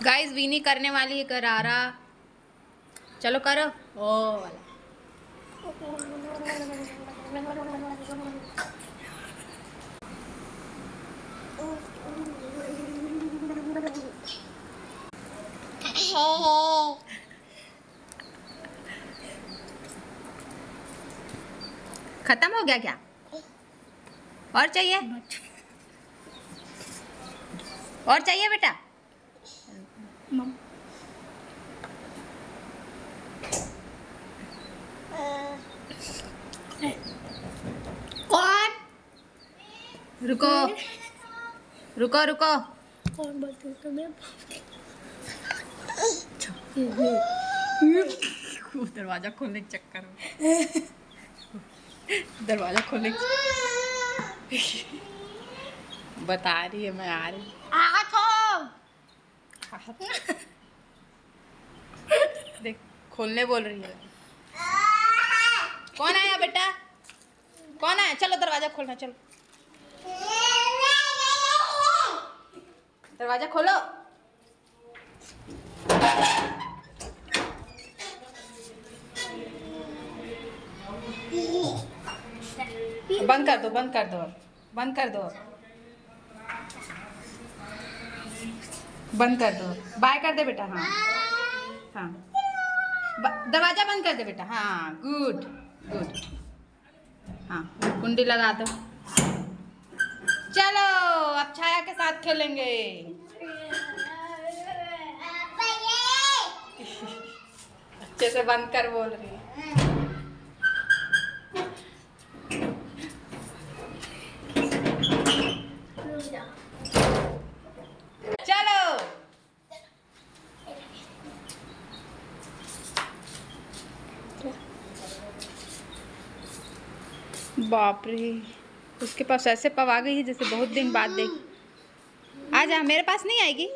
Guys weeny करने वाली है करारा। चलो करो। ओ वाला खत्म हो गया क्या? और चाहिए? और चाहिए बेटा? कौन? रुको रुको रुको। कौन बोलते हो तुम्हें? दरवाजा खोलने के चक्कर में दरवाजा खोलने बता रही है मैं आ रही। देख खोलने बोल रही है। कौन आया बेटा? कौन आया? चलो दरवाजा खोलना। चलो दरवाजा खोलो। बंद कर दो बंद कर दो बंद कर दो बंद कर दो। बाय कर दे बेटा। हाँ हाँ दरवाजा बंद कर दे बेटा। हाँ गुड गुड। हाँ कुंडी लगा दो। चलो अब छाया के साथ खेलेंगे। अच्छे से बंद कर बोल रही है। चलो बाप रे उसके पास ऐसे पवा गई है जैसे बहुत दिन बाद देख। आ जा मेरे पास नहीं आएगी।